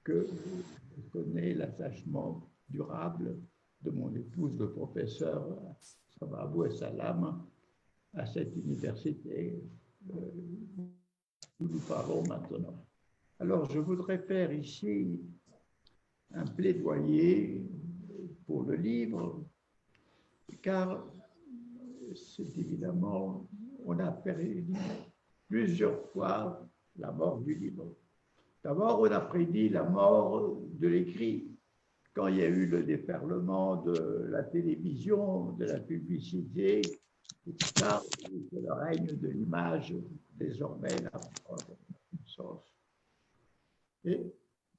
que je connais l'attachement durable de mon épouse, le professeur Sababou Salam, à cette université où nous parlons maintenant. Alors, je voudrais faire ici un plaidoyer pour le livre, car c'est évidemment, on a prédit plusieurs fois la mort du livre. D'abord, on a prédit la mort de l'écrit, quand il y a eu le déferlement de la télévision, de la publicité, et tout ça, que le règne de l'image, désormais, n'a pas de sens. Et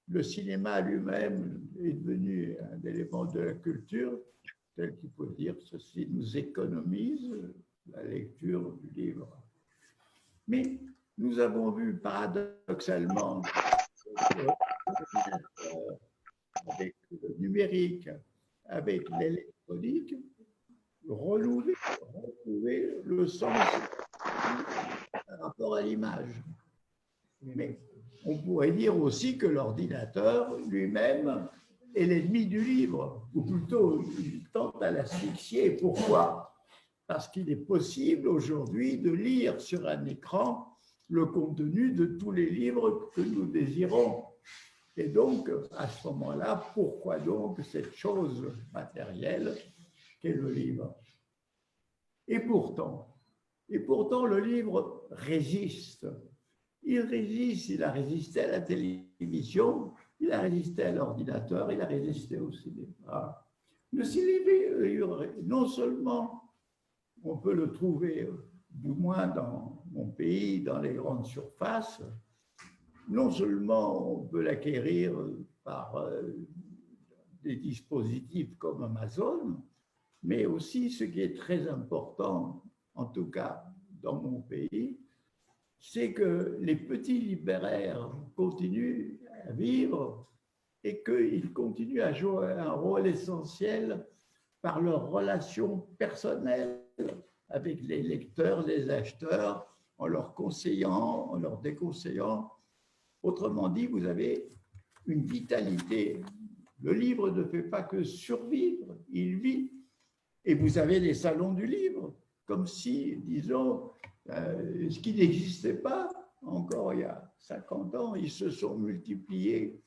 le cinéma lui-même est devenu un élément de la culture, tel qu'il faut dire ceci nous économise la lecture du livre. Mais nous avons vu paradoxalement avec le numérique, avec l'électronique, retrouver le sens par rapport à l'image. Mais on pourrait dire aussi que l'ordinateur lui-même est l'ennemi du livre, ou plutôt il tente à l'asphyxier. Pourquoi? Parce qu'il est possible aujourd'hui de lire sur un écran le contenu de tous les livres que nous désirons. Et donc, à ce moment-là, pourquoi donc cette chose matérielle qu'est le livre? Et pourtant, le livre résiste. Il résiste, il a résisté à la télévision, il a résisté à l'ordinateur, il a résisté au cinéma. Le cinéma, non seulement on peut le trouver, du moins dans mon pays, dans les grandes surfaces, non seulement on peut l'acquérir par des dispositifs comme Amazon, mais aussi ce qui est très important, en tout cas dans mon pays, c'est que les petits libraires continuent à vivre et qu'ils continuent à jouer un rôle essentiel par leur relation personnelle avec les lecteurs, les acheteurs, en leur conseillant, en leur déconseillant. Autrement dit, vous avez une vitalité. Le livre ne fait pas que survivre, il vit. Et vous avez les salons du livre, comme si, disons, ce qui n'existait pas encore il y a 50 ans, ils se sont multipliés.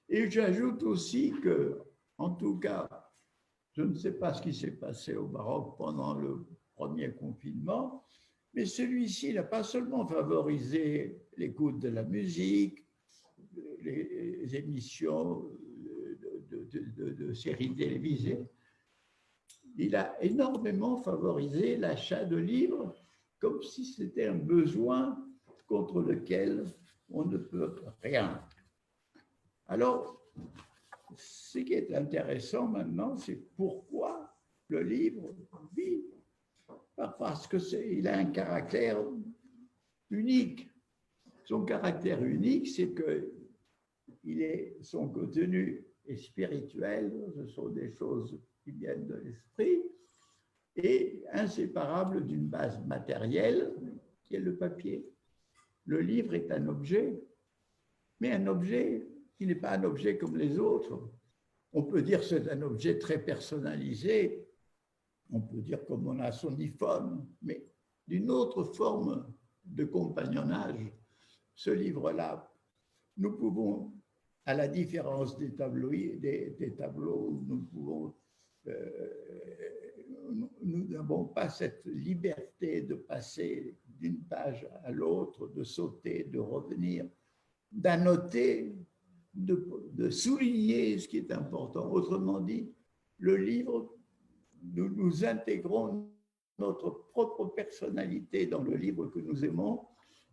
Et j'ajoute aussi que, en tout cas, je ne sais pas ce qui s'est passé au Maroc pendant le premier confinement, mais celui-ci n'a pas seulement favorisé l'écoute de la musique, les émissions de séries télévisées, il a énormément favorisé l'achat de livres comme si c'était un besoin contre lequel on ne peut rien. Alors, ce qui est intéressant maintenant, c'est pourquoi le livre vit. Parce qu'il a un caractère unique. Son caractère unique, c'est que son contenu est spirituel, ce sont des choses qui viennent de l'esprit, et inséparable d'une base matérielle qui est le papier. Le livre est un objet, mais un objet qui n'est pas un objet comme les autres. On peut dire que c'est un objet très personnalisé, on peut dire comme on a son iPhone, mais d'une autre forme de compagnonnage. Ce livre-là, nous pouvons, à la différence des tableaux, nous n'avons pas cette liberté de passer d'une page à l'autre, de sauter, de revenir, d'annoter, de souligner ce qui est important. Autrement dit, le livre, nous intégrons notre propre personnalité dans le livre que nous aimons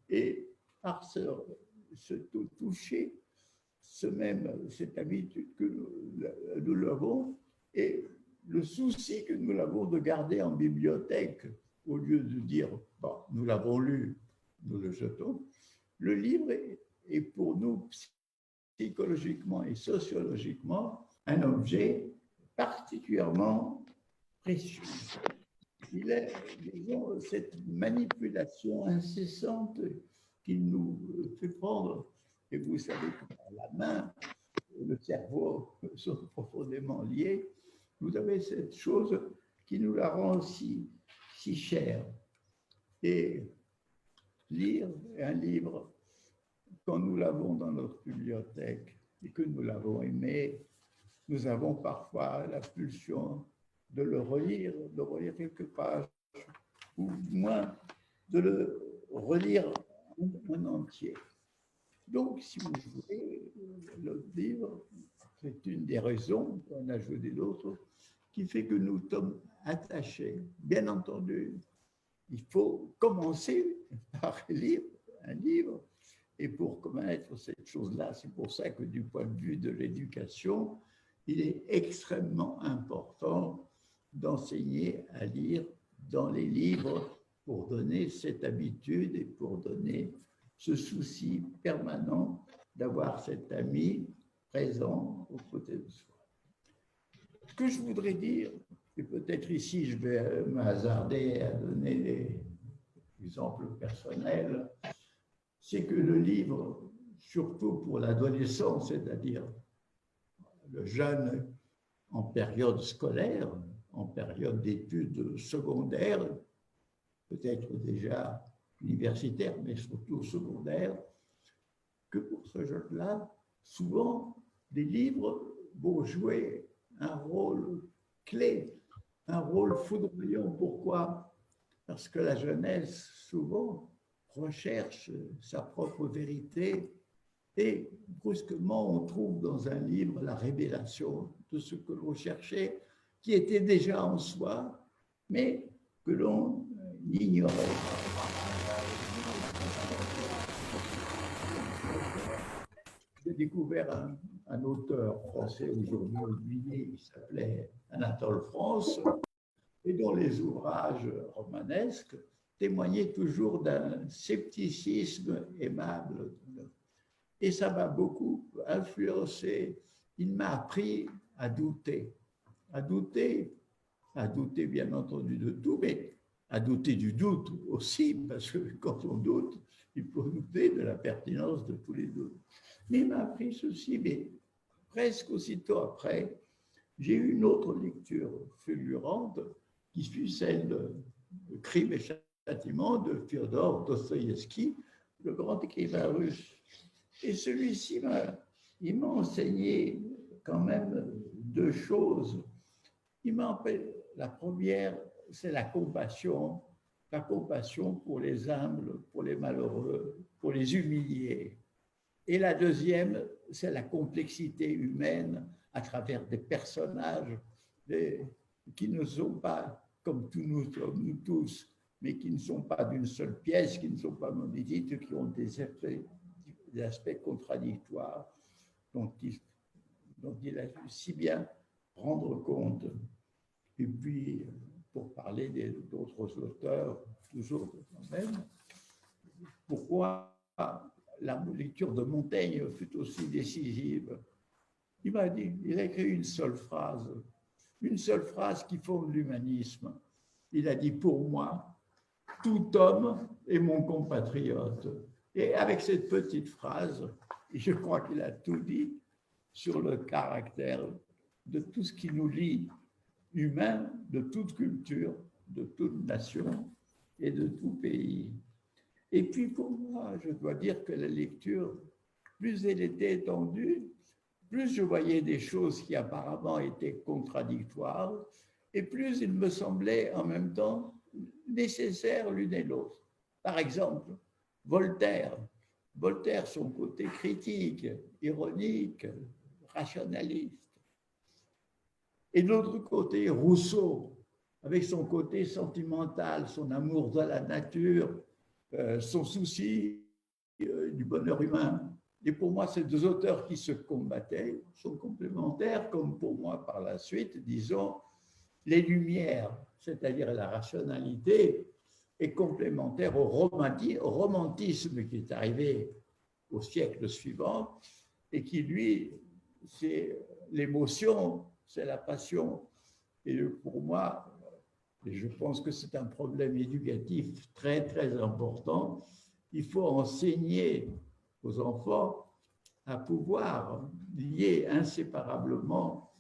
et par ce toucher, cette habitude que nous l'avons et le souci que nous l'avons de garder en bibliothèque au lieu de dire bon, nous l'avons lu, nous le jetons. Le livre est pour nous psychologiquement et sociologiquement un objet particulièrement précieux. Il est, disons, cette manipulation incessante qu'il nous fait prendre, et vous savez que la main le cerveau sont profondément liés, vous avez cette chose qui nous la rend si chère. Et lire un livre, quand nous l'avons dans notre bibliothèque et que nous l'avons aimé, nous avons parfois la pulsion de relire quelques pages, ou moins de le relire en entier. Donc, si vous voulez, le livre, c'est une des raisons, on a ajouté d'autres, qui fait que nous sommes attachés. Bien entendu, il faut commencer par lire un livre. Et pour connaître cette chose-là, c'est pour ça que du point de vue de l'éducation, il est extrêmement important d'enseigner à lire dans les livres pour donner cette habitude et pour donner ce souci permanent d'avoir cet ami présent aux côtés de soi. Ce que je voudrais dire, et peut-être ici je vais me hasarder à donner des exemples personnels, c'est que le livre, surtout pour l'adolescent, c'est-à-dire le jeune en période scolaire, en période d'études secondaires, peut-être déjà universitaire, mais surtout secondaire, que pour ce jeune-là, souvent, des livres vont jouer un rôle clé, un rôle foudroyant. Pourquoi? Parce que la jeunesse, souvent, recherche sa propre vérité et brusquement, on trouve dans un livre la révélation de ce que l'on cherchait, qui était déjà en soi, mais que l'on ignorait. J'ai découvert un auteur français aujourd'hui oublié, il s'appelait Anatole France, et dont les ouvrages romanesques témoignaient toujours d'un scepticisme aimable. Et ça m'a beaucoup influencé. Il m'a appris à douter bien entendu de tout, mais à douter du doute aussi, parce que quand on doute, il faut douter de la pertinence de tous les doutes. Mais il m'a appris ceci, mais presque aussitôt après, j'ai eu une autre lecture fulgurante qui fut celle de Crime et Châtiment de Fyodor Dostoïevski, le grand écrivain russe. Et celui-ci m'a enseigné quand même deux choses. La première, c'est la compassion pour les humbles, pour les malheureux, pour les humiliés. Et la deuxième, c'est la complexité humaine à travers des personnages qui ne sont pas comme nous tous, mais qui ne sont pas d'une seule pièce, qui ne sont pas monolithiques, qui ont des aspects contradictoires dont il a dû si bien rendre compte. Et puis, pour parler d'autres auteurs, toujours de moi-même, pourquoi la lecture de Montaigne fut aussi décisive. Il a écrit une seule phrase qui fonde l'humanisme. Il a dit, pour moi, tout homme est mon compatriote. Et avec cette petite phrase, je crois qu'il a tout dit sur le caractère de tout ce qui nous lie, humains de toute culture, de toute nation et de tout pays. Et puis pour moi, je dois dire que la lecture, plus elle était étendue, plus je voyais des choses qui apparemment étaient contradictoires, et plus il me semblait en même temps nécessaire l'une et l'autre. Par exemple, Voltaire, son côté critique, ironique, rationaliste. Et de l'autre côté, Rousseau, avec son côté sentimental, son amour de la nature, son souci du bonheur humain. Et pour moi, ces deux auteurs qui se combattaient sont complémentaires, comme pour moi, par la suite, disons, les Lumières, c'est-à-dire la rationalité, est complémentaire au romantisme qui est arrivé au siècle suivant et qui, lui, c'est l'émotion, c'est la passion. Et pour moi, et je pense que c'est un problème éducatif très, très important, il faut enseigner aux enfants à pouvoir lier inséparablement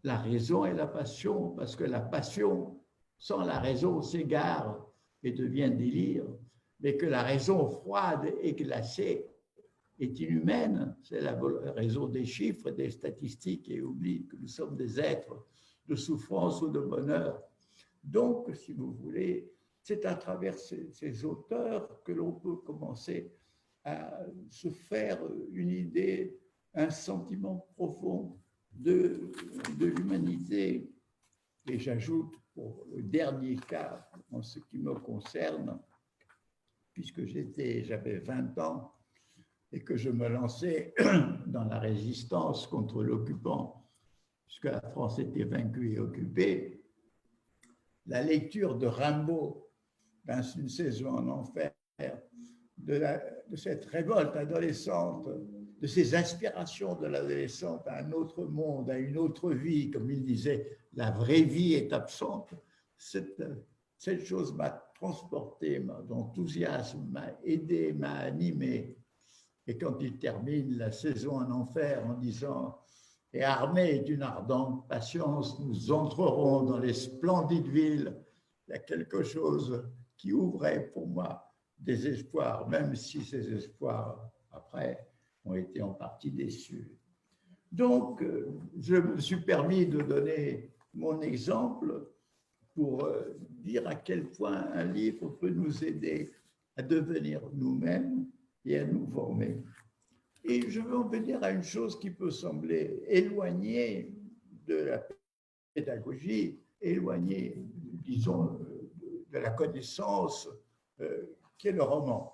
la raison et la passion, parce que la passion, sans la raison, s'égare et devient délire, mais que la raison froide et glacée est inhumaine, c'est la raison des chiffres, des statistiques, et oublie que nous sommes des êtres de souffrance ou de bonheur. Donc, si vous voulez, c'est à travers ces auteurs que l'on peut commencer à se faire une idée, un sentiment profond de l'humanité. Et j'ajoute, pour le dernier cas, en ce qui me concerne, puisque j'avais 20 ans et que je me lançais dans la résistance contre l'occupant, puisque la France était vaincue et occupée, la lecture de Rimbaud, dans Une saison en enfer, de cette révolte adolescente, de ces aspirations de l'adolescente à un autre monde, à une autre vie, comme il disait, la vraie vie est absente. Cette chose m'a transporté, mon enthousiasme m'a aidé, m'a animé. Et quand il termine la saison en enfer en disant « Et armés d'une ardente patience, nous entrerons dans les splendides villes », il y a quelque chose qui ouvrait pour moi des espoirs, même si ces espoirs, après, ont été en partie déçus. Donc, je me suis permis de donner mon exemple pour dire à quel point un livre peut nous aider à devenir nous-mêmes et à nous former. Et je veux en venir à une chose qui peut sembler éloignée de la pédagogie, éloignée, disons, de la connaissance, qui est le roman.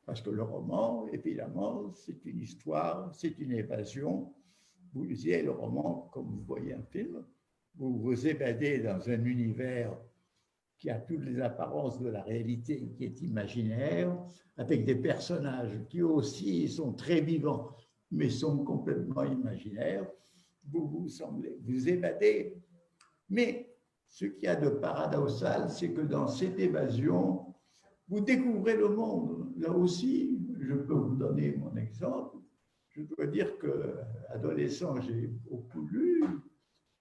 Parce que le roman, évidemment, c'est une histoire, c'est une évasion. Vous lisez le roman comme vous voyez un film, vous vous évadez dans un univers qui a toutes les apparences de la réalité, qui est imaginaire, avec des personnages qui aussi sont très vivants, mais sont complètement imaginaires. Vous vous semblez vous évader. Mais ce qu'il y a de paradoxal, c'est que dans cette évasion, vous découvrez le monde. Là aussi, je peux vous donner mon exemple. Je dois dire qu'adolescent, j'ai beaucoup lu,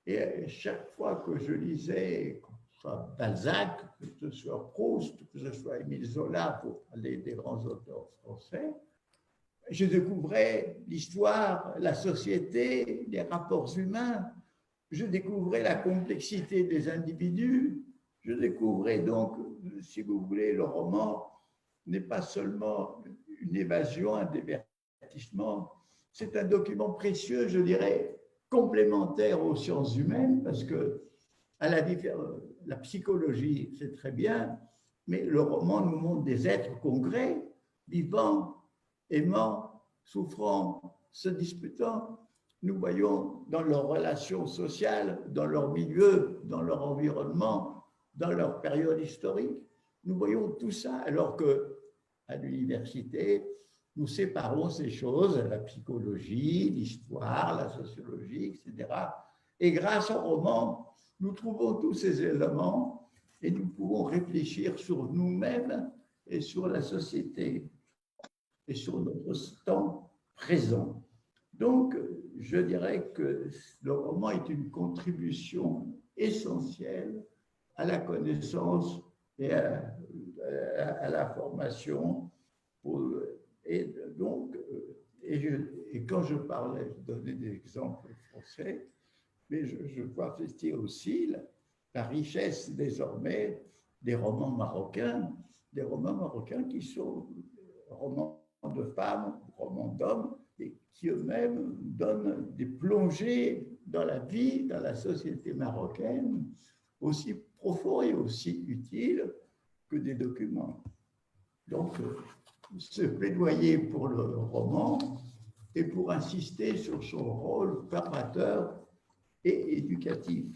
et chaque fois que je lisais, que ce soit Balzac, que ce soit Proust, que ce soit Émile Zola, pour parler des grands auteurs français, je découvrais l'histoire, la société, les rapports humains, je découvrais la complexité des individus, je découvrais donc, si vous voulez, le roman n'est pas seulement une évasion, un divertissement, c'est un document précieux, je dirais, complémentaire aux sciences humaines, parce que à la psychologie, c'est très bien, mais le roman nous montre des êtres concrets, vivants, aimant, souffrant, se disputant. Nous voyons dans leurs relations sociales, dans leur milieu, dans leur environnement, dans leur période historique, nous voyons tout ça, alors qu'à l'université, nous séparons ces choses, la psychologie, l'histoire, la sociologie, etc. Et grâce au roman, nous trouvons tous ces éléments et nous pouvons réfléchir sur nous-mêmes et sur la société et sur notre temps présent. Donc, je dirais que le roman est une contribution essentielle à la connaissance et à la formation. Et donc, et quand je parlais, je donnais des exemples français, mais je vois attester aussi la richesse désormais des romans marocains qui sont romans de femmes, romans d'hommes, et qui eux-mêmes donnent des plongées dans la vie, dans la société marocaine, aussi profonds et aussi utiles que des documents. Donc, ce plaidoyer pour le roman et pour insister sur son rôle formateur et éducatif.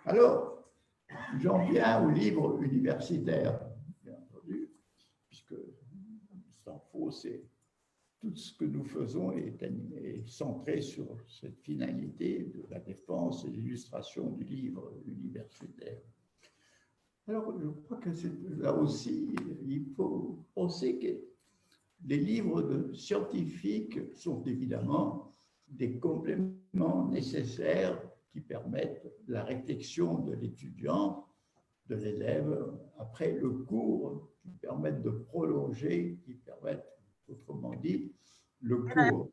Alors, j'en viens au livre universitaire, bien entendu, puisque sans faux, c'est tout ce que nous faisons est centré sur cette finalité de la défense et l'illustration du livre universitaire. Alors, je crois que là aussi, il faut penser que les livres scientifiques sont évidemment des compléments nécessaires qui permettent la réflexion de l'étudiant, de l'élève, après le cours, qui permettent de prolonger, qui permettent, autrement dit, le cours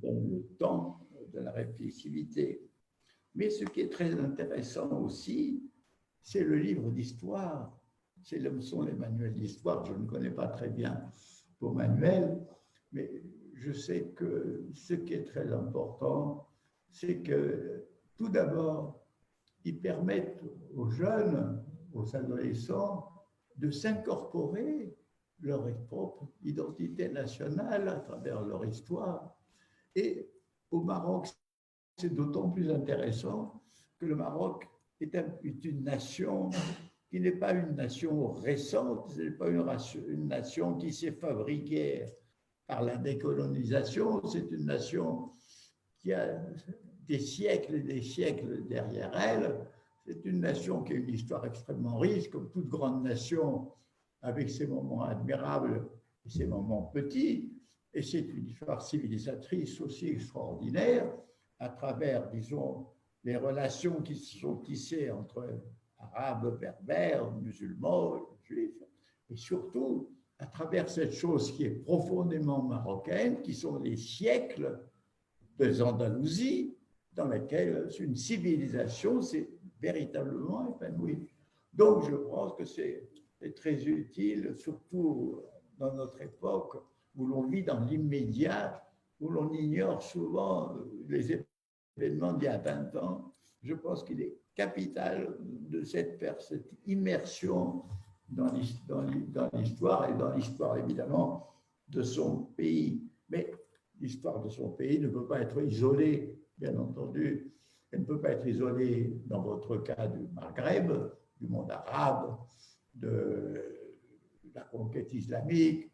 donne le temps de la réflexivité. Mais ce qui est très intéressant aussi, c'est le livre d'histoire. Ce sont les manuels d'histoire. Je ne connais pas très bien vos manuels, mais je sais que ce qui est très important, c'est que tout d'abord, ils permettent aux jeunes, aux adolescents, de s'incorporer leur propre identité nationale à travers leur histoire. Et au Maroc, c'est d'autant plus intéressant que le Maroc est une nation qui n'est pas une nation récente, ce n'est pas une nation qui s'est fabriquée par la décolonisation, c'est une nation qui a des siècles et des siècles derrière elle. C'est une nation qui a une histoire extrêmement riche, comme toute grande nation, avec ses moments admirables et ses moments petits. Et c'est une histoire civilisatrice aussi extraordinaire, à travers, disons, les relations qui se sont tissées entre arabes, berbères, musulmans, juifs, et surtout à travers cette chose qui est profondément marocaine, qui sont les siècles de Andalousie, dans laquelle une civilisation s'est véritablement épanouie. Donc, je pense que c'est très utile, surtout dans notre époque où l'on vit dans l'immédiat, où l'on ignore souvent les événements d'il y a 20 ans. Je pense qu'il est capital de faire cette immersion dans l'histoire, et dans l'histoire évidemment de son pays. Mais l'histoire de son pays ne peut pas être isolée, bien entendu. Elle ne peut pas être isolée, dans votre cas, du Maghreb, du monde arabe, de la conquête islamique.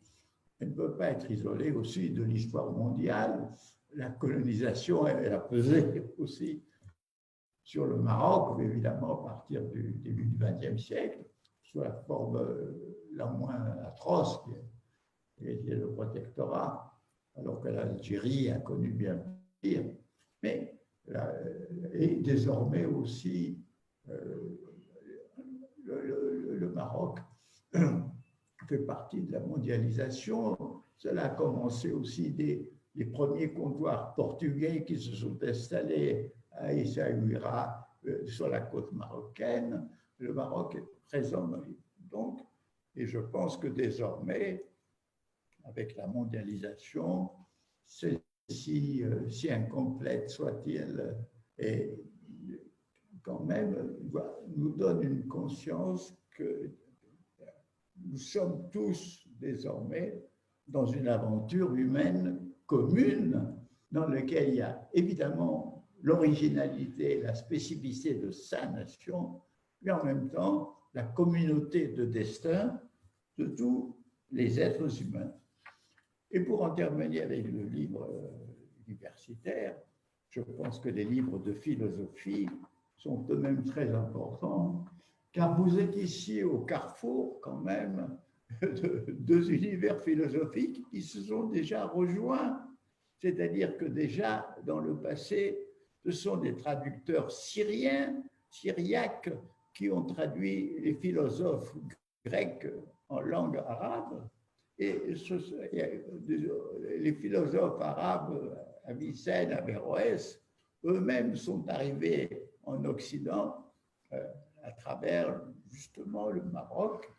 Elle ne peut pas être isolée aussi de l'histoire mondiale. La colonisation, elle a pesé aussi sur le Maroc, évidemment, à partir du début du XXe siècle, sous la forme la moins atroce, qui est le protectorat, alors que l'Algérie a connu bien pire. Mais et désormais aussi, le Maroc fait partie de la mondialisation. Cela a commencé aussi les premiers comptoirs portugais qui se sont installés à Essaouira, sur la côte marocaine. Le Maroc est présent dans les... Donc, et je pense que désormais, avec la mondialisation, celle-ci, si incomplète soit-elle, et quand même nous donne une conscience que nous sommes tous désormais dans une aventure humaine commune, dans laquelle il y a évidemment l'originalité, la spécificité de sa nation, mais en même temps la communauté de destin de tous les êtres humains. Et pour en terminer avec le livre universitaire, je pense que les livres de philosophie sont eux-mêmes très importants, car vous êtes ici au carrefour quand même de deux univers philosophiques qui se sont déjà rejoints. C'est-à-dire que déjà, dans le passé, ce sont des traducteurs syriaques, qui ont traduit les philosophes grecs en langue arabe. Et les philosophes arabes, Avicenne, Averroès, eux-mêmes sont arrivés en Occident à travers justement le Maroc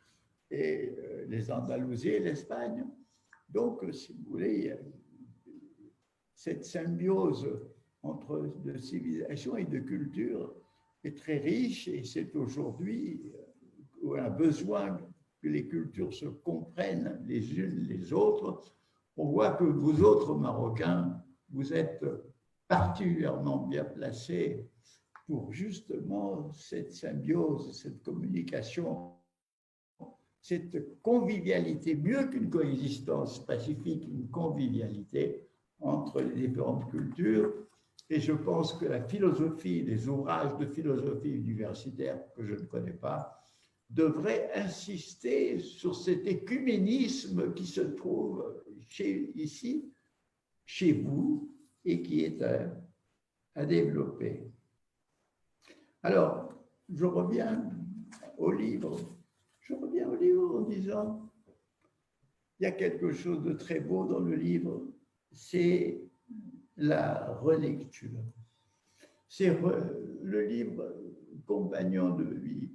et les Andalousies et l'Espagne. Donc, si vous voulez, cette symbiose entre de civilisation et de culture est très riche, et c'est aujourd'hui où on a besoin que les cultures se comprennent les unes les autres. On voit que vous autres Marocains, vous êtes particulièrement bien placés pour justement cette symbiose, cette communication, cette convivialité, mieux qu'une coexistence pacifique, une convivialité entre les différentes cultures. Et je pense que la philosophie, les ouvrages de philosophie universitaire que je ne connais pas, devrait insister sur cet écuménisme qui se trouve ici, chez vous, et qui est à développer. Alors, je reviens au livre. Je reviens au livre en disant, il y a quelque chose de très beau dans le livre, c'est la relecture. C'est le livre compagnon de vie,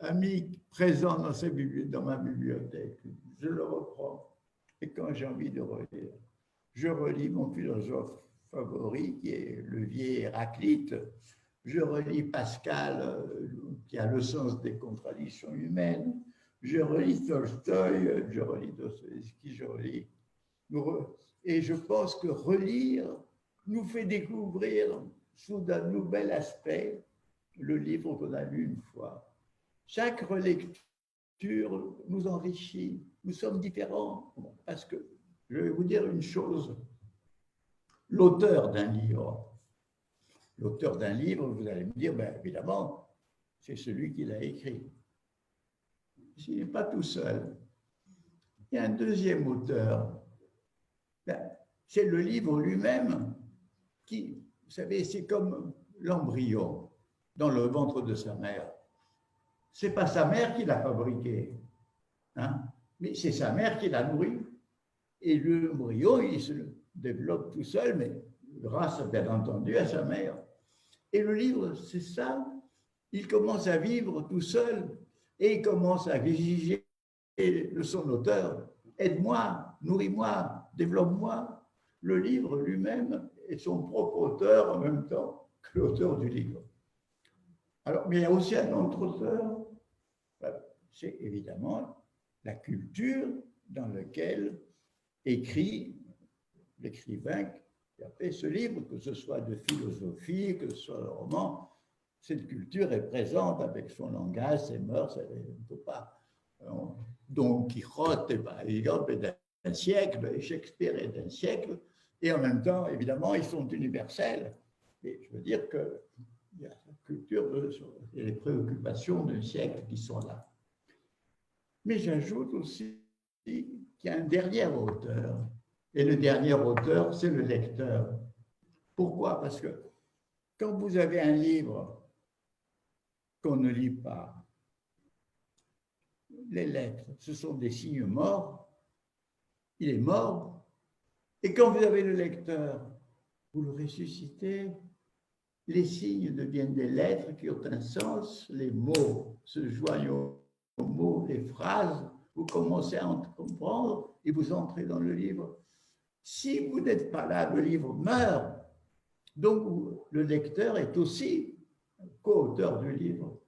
ami présent dans ma bibliothèque. Je le reprends. Et quand j'ai envie de relire, je relis mon philosophe favori, qui est le vieil Héraclite. Je relis Pascal, qui a le sens des contradictions humaines. Je relis Tolstoï, je relis Dostoïevski, je relis. Et je pense que relire nous fait découvrir sous un nouvel aspect le livre qu'on a lu une fois. Chaque relecture nous enrichit. Nous sommes différents. Parce que, je vais vous dire une chose, l'auteur d'un livre, vous allez me dire, ben, évidemment, c'est celui qui l'a écrit. Il n'est pas tout seul. Il y a un deuxième auteur. Ben, c'est le livre lui-même qui, vous savez, c'est comme l'embryon dans le ventre de sa mère. Ce n'est pas sa mère qui l'a fabriqué, hein, mais c'est sa mère qui l'a nourri. Et l'embryon, il se développe tout seul, mais grâce, bien entendu, à sa mère. Et le livre, c'est ça. Il commence à vivre tout seul et il commence à exiger de son auteur, aide-moi, nourris-moi, développe-moi. Le livre lui-même est son propre auteur en même temps que l'auteur du livre. Alors, mais il y a aussi un autre auteur, c'est évidemment la culture dans laquelle écrit l'écrivain qui a fait ce livre, que ce soit de philosophie, que ce soit de roman. Cette culture est présente avec son langage, ses mœurs, elle ne peut pas. Don Quichotte, par exemple, est d'un siècle, Shakespeare est d'un siècle, et en même temps, évidemment, ils sont universels. Et je veux dire qu'il y a la culture et les préoccupations d'un siècle qui sont là. Mais j'ajoute aussi qu'il y a un dernier auteur, et le dernier auteur, c'est le lecteur. Pourquoi? Parce que quand vous avez un livre qu'on ne lit pas, les lettres, ce sont des signes morts, il est mort, et quand vous avez le lecteur, vous le ressuscitez, les signes deviennent des lettres qui ont un sens, les mots se joignent aux mots, les phrases, vous commencez à en comprendre et vous entrez dans le livre. Si vous n'êtes pas là, le livre meurt. Donc, le lecteur est aussi co-auteur du livre.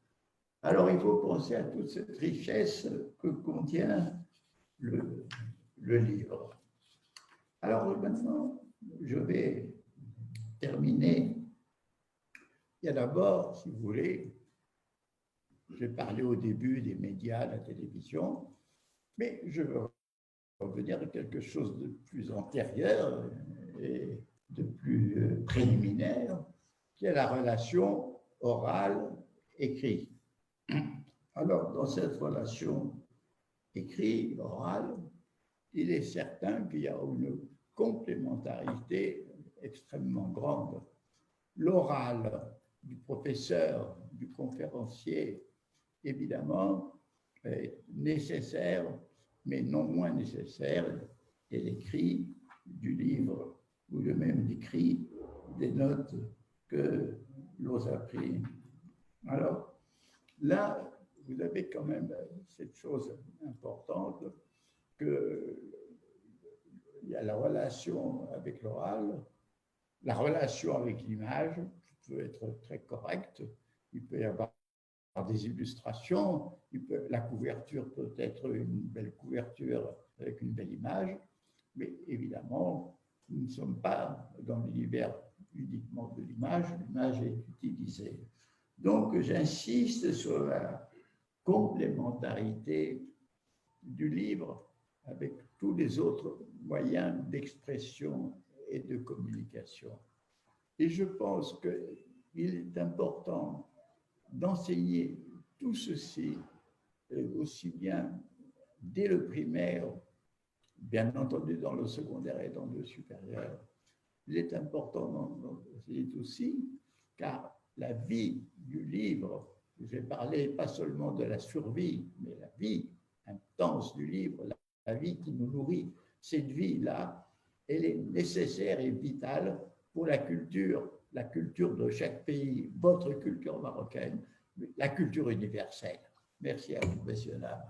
Alors, il faut penser à toute cette richesse que contient le livre. Alors, maintenant, je vais terminer. Il y a d'abord, si vous voulez, j'ai parlé au début des médias, de la télévision, mais je veux revenir à quelque chose de plus antérieur et de plus préliminaire, qui est la relation orale-écrit. Alors, dans cette relation écrit-orale, il est certain qu'il y a une complémentarité extrêmement grande. L'oral du professeur, du conférencier, évidemment, est nécessaire, mais non moins nécessaire, et l'écrit du livre ou le même l'écrit des notes que l'on a prises. Alors, là, vous avez quand même cette chose importante qu'il y a la relation avec l'oral, la relation avec l'image qui peut être très correcte, il peut y avoir des illustrations, la couverture peut être une belle couverture avec une belle image, mais évidemment, nous ne sommes pas dans l'univers uniquement de l'image est utilisée. Donc, j'insiste sur la complémentarité du livre avec tous les autres moyens d'expression et de communication. Et je pense qu'il est important d'enseigner tout ceci aussi bien dès le primaire, bien entendu dans le secondaire et dans le supérieur. Il est important d'enseigner aussi, car la vie du livre, j'ai parlé pas seulement de la survie, mais la vie intense du livre, la vie qui nous nourrit, cette vie-là, elle est nécessaire et vitale pour la culture de chaque pays, votre culture marocaine, la culture universelle. Merci à vous, messieurs, dames.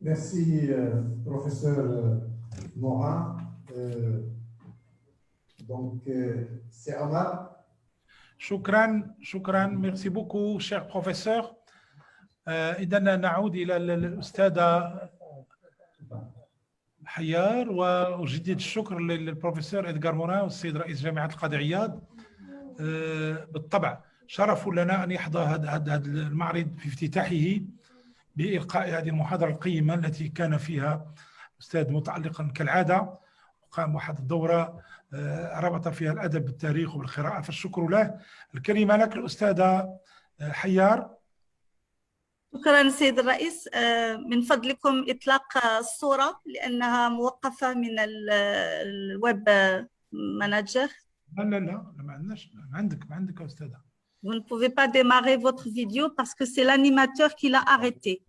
Merci, professeur Morin. Donc, c'est Omar. شكرا ميرسي بوكو شير بروفيسور. إذا نعود إلى الأستاذة حيار وأجدد الشكر للبروفيسور إدغار موران والسيد رئيس جامعة القاضي عياض. بالطبع شرف لنا أن يحظى هذا المعرض في افتتاحه بإلقاء هذه المحاضرة القيمة التي كان فيها الأستاذ متعلقا كالعادة، وقام واحد الدورة ربط فيها الأدب بالتاريخ وبالقراءة، فالشكر له. الكلمة لك الأستاذة حيار. شكرا سيد الرئيس. من فضلكم إطلاق الصورة لأنها موقفة من الويب مانجر. لا ما عندناش. ما عندك يا أستاذة. Vous ne pouvez pas démarrer votre vidéo parce que c'est l'animateur qui l'a arrêté.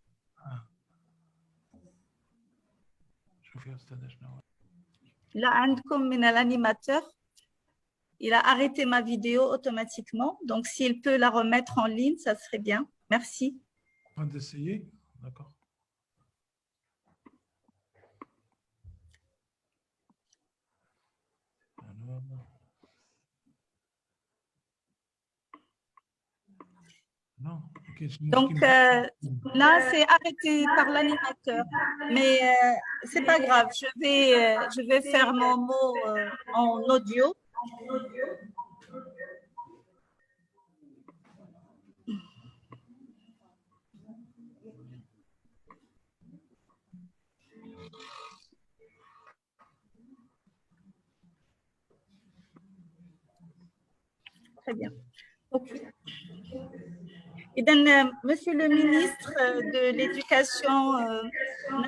شوفي يا أستاذة شنو. Là, عندكم من l'animateur. Il a arrêté ma vidéo automatiquement. Donc, s'il peut la remettre en ligne, ça serait bien. Merci. On va essayer. D'accord. Non. Donc, là, c'est arrêté par l'animateur. Mais c'est pas grave. Je vais faire mon mot en audio. Très bien. Okay. Monsieur le ministre de l'Éducation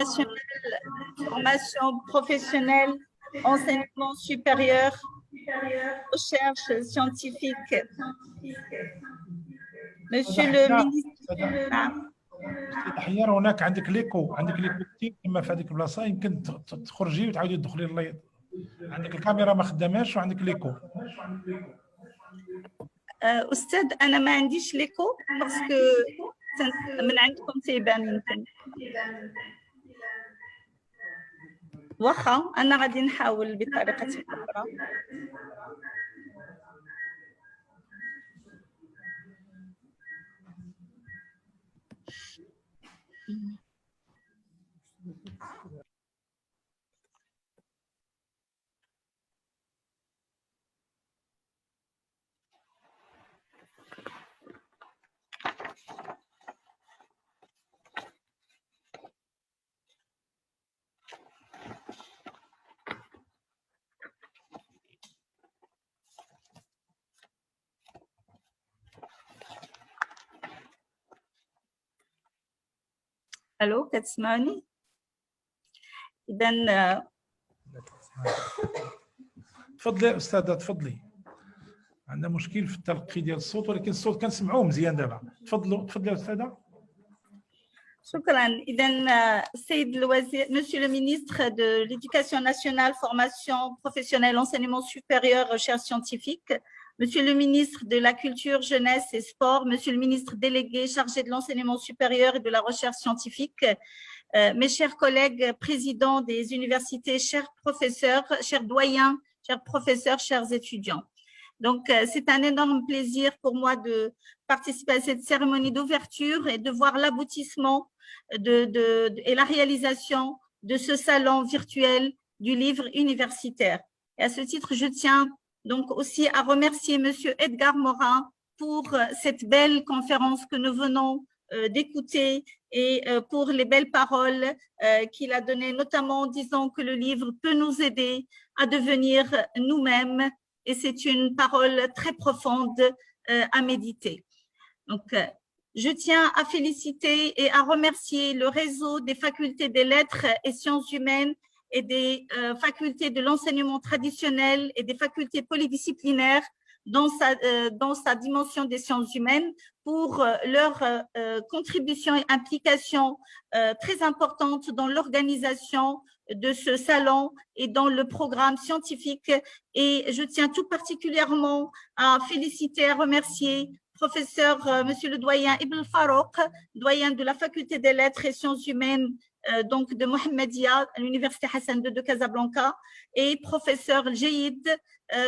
nationale, formation professionnelle, enseignement supérieur, recherche scientifique. Monsieur le ministre. أحيانا هناك عندك ليكو كثير كما في هذيك البلاصه، يمكن تخرجي وتعاودي تدخلي الليط. عندك الكاميرا ما خداماش وعندك ليكو. أستاذ أنا ما عنديش ليكو باسكو من عندكم تيبان يمكن. واخا أنا غادي نحاول بطريقة أخرى. الو كتسمعني؟ اذا تفضلي يا استاذه تفضلي. عندنا مشكل في التلقي ديال الصوت ولكن الصوت كنسمعوه مزيان دابا. تفضلي يا استاذه. شكرا. اذا السيد الوزير Monsieur le ministre de l'Éducation nationale, formation professionnelle, enseignement supérieur, recherche scientifique, Monsieur le ministre de la Culture, Jeunesse et Sport, Monsieur le ministre délégué chargé de l'enseignement supérieur et de la recherche scientifique, mes chers collègues présidents des universités, chers professeurs, chers doyens, chers professeurs, chers étudiants. Donc, c'est un énorme plaisir pour moi de participer à cette cérémonie d'ouverture et de voir l'aboutissement et la réalisation de ce salon virtuel du livre universitaire. Et à ce titre, je tiens donc aussi à remercier Monsieur Edgar Morin pour cette belle conférence que nous venons d'écouter et pour les belles paroles qu'il a données, notamment en disant que le livre peut nous aider à devenir nous-mêmes et c'est une parole très profonde à méditer. Donc, je tiens à féliciter et à remercier le réseau des facultés des lettres et sciences humaines et des facultés de l'enseignement traditionnel et des facultés polydisciplinaires dans sa dimension des sciences humaines pour leur contribution et implication très importante dans l'organisation de ce salon et dans le programme scientifique. Et je tiens tout particulièrement à féliciter et à remercier professeur monsieur le doyen Ibn Farouk, doyen de la faculté des lettres et sciences humaines donc de Mohammedia à l'université Hassan II de Casablanca, et professeur Jayid,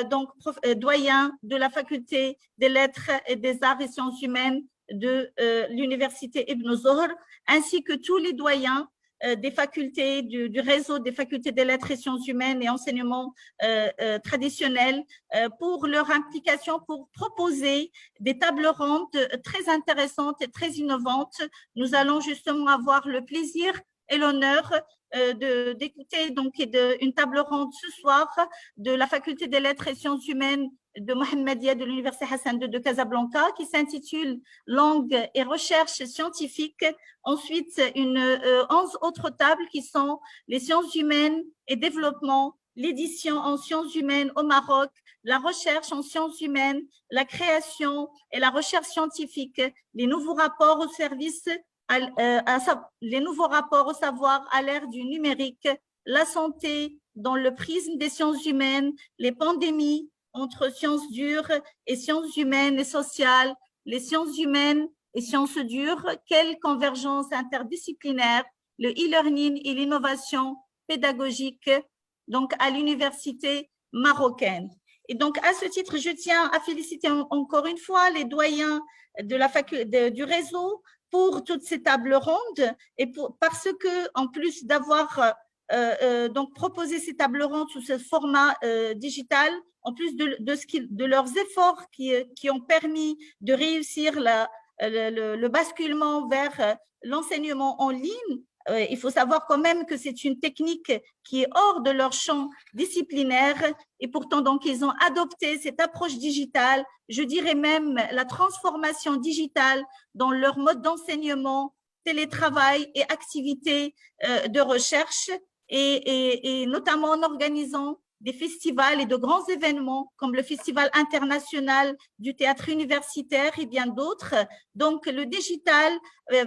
donc doyen de la faculté des lettres et des arts et sciences humaines de l'université Ibn Zohr, ainsi que tous les doyens des facultés, du réseau des facultés des lettres et sciences humaines et enseignement traditionnel pour leur implication, pour proposer des tables rondes très intéressantes et très innovantes. Nous allons justement avoir le plaisir et l'honneur d'écouter donc une table ronde ce soir de la faculté des lettres et sciences humaines de Mohammedia de l'université Hassan II de Casablanca qui s'intitule Langue et recherche scientifique. Ensuite, 11 autres tables qui sont les sciences humaines et développement, l'édition en sciences humaines au Maroc, la recherche en sciences humaines, la création et la recherche scientifique, les nouveaux rapports au service, les nouveaux rapports au savoir à l'ère du numérique, la santé dans le prisme des sciences humaines, les pandémies entre sciences dures et sciences humaines et sociales, les sciences humaines et sciences dures, quelle convergence interdisciplinaire, le e-learning et l'innovation pédagogique donc à l'université marocaine. Et donc à ce titre, je tiens à féliciter encore une fois les doyens de la du réseau pour toutes ces tables rondes et parce que en plus d'avoir donc proposé ces tables rondes sous ce format digital, en plus de leurs efforts qui ont permis de réussir le basculement vers l'enseignement en ligne, il faut savoir quand même que c'est une technique qui est hors de leur champ disciplinaire et pourtant donc ils ont adopté cette approche digitale, je dirais même la transformation digitale dans leur mode d'enseignement, télétravail et activités de recherche et notamment en organisant des festivals et de grands événements comme le Festival international du théâtre universitaire et bien d'autres. Donc, le digital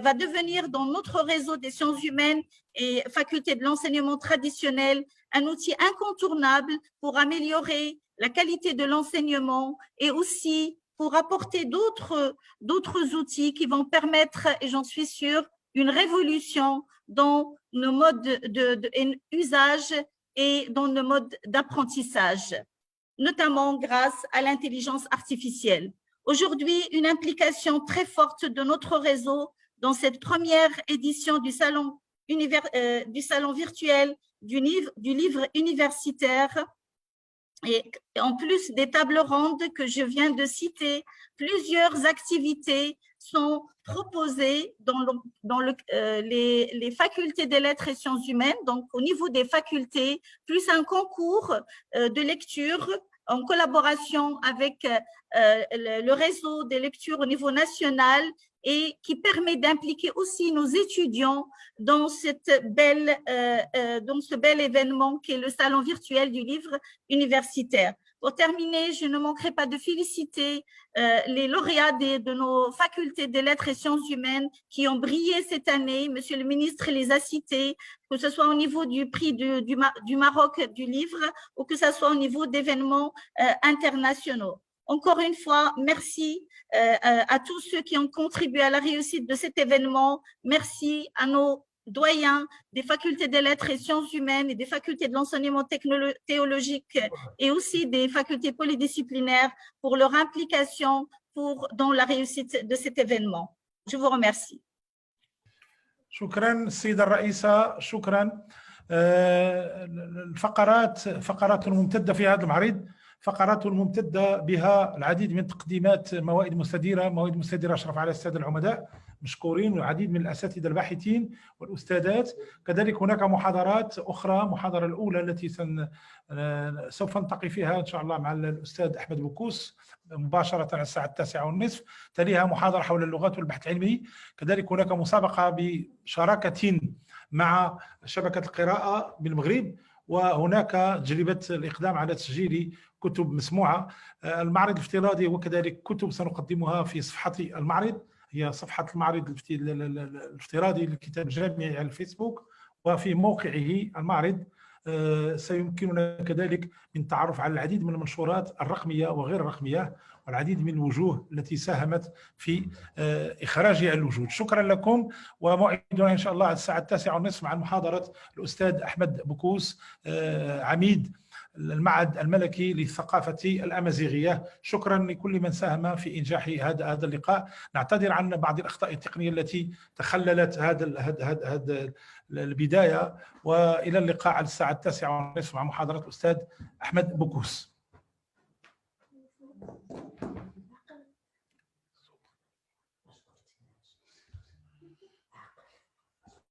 va devenir dans notre réseau des sciences humaines et faculté de l'enseignement traditionnel un outil incontournable pour améliorer la qualité de l'enseignement et aussi pour apporter d'autres outils qui vont permettre, et j'en suis sûre, une révolution dans nos modes d'usage et dans nos modes d'apprentissage, notamment grâce à l'intelligence artificielle. Aujourd'hui, une implication très forte de notre réseau dans cette première édition du salon virtuel du livre universitaire. Et en plus des tables rondes que je viens de citer, plusieurs activités sont proposées dans les facultés des lettres et sciences humaines, donc au niveau des facultés, plus un concours de lecture en collaboration avec le réseau des lectures au niveau national et qui permet d'impliquer aussi nos étudiants dans ce bel événement qui est le salon virtuel du livre universitaire. Pour terminer, je ne manquerai pas de féliciter les lauréats de nos facultés des lettres et sciences humaines qui ont brillé cette année. Monsieur le ministre les a cités, que ce soit au niveau du prix du Maroc du livre ou que ce soit au niveau d'événements internationaux. Encore une fois, merci à tous ceux qui ont contribué à la réussite de cet événement. Merci à nos doyens des facultés des lettres et sciences humaines et des facultés de l'enseignement théologique et aussi des facultés polydisciplinaires pour leur implication dans la réussite de cet événement. Je vous remercie. شكرا السيدة الرئيسة، شكرا. الفقرات ممتدة في هذا المعرض فقرات الممتدة بها العديد من تقديمات موائد مستديرة أشرف على السادة العمداء مشكورين، والعديد من الأساتذة الباحثين والأستاذات. كذلك هناك محاضرات أخرى، المحاضرة الأولى التي سوف نلتقي فيها إن شاء الله مع الأستاذ أحمد بوكوس مباشرة على الساعة 9:30، تليها محاضرة حول اللغات والبحث العلمي. كذلك هناك مسابقة بشراكة مع شبكة القراءة بالمغرب، وهناك تجربة الإقدام على تسجيل كتب مسموعة. المعرض الافتراضي وكذلك كتب سنقدمها في صفحة المعرض، هي صفحة المعرض الافتراضي للكتاب الجامعي على الفيسبوك، وفي موقعه المعرض سيمكننا كذلك من التعرف على العديد من المنشورات الرقمية وغير الرقمية، والعديد من الوجوه التي ساهمت في إخراج الوجود. شكرا لكم، وموعدنا إن شاء الله الساعة 9:30 مع محاضرة الأستاذ أحمد بوكوس عميد المعهد الملكي للثقافة الأمازيغية. شكرا لكل من ساهم في إنجاح هذا اللقاء. نعتذر عن بعض الأخطاء التقنية التي تخللت هذا البداية، وإلى اللقاء على الساعة 9:30 مع محاضرة الأستاذ أحمد بوكوس.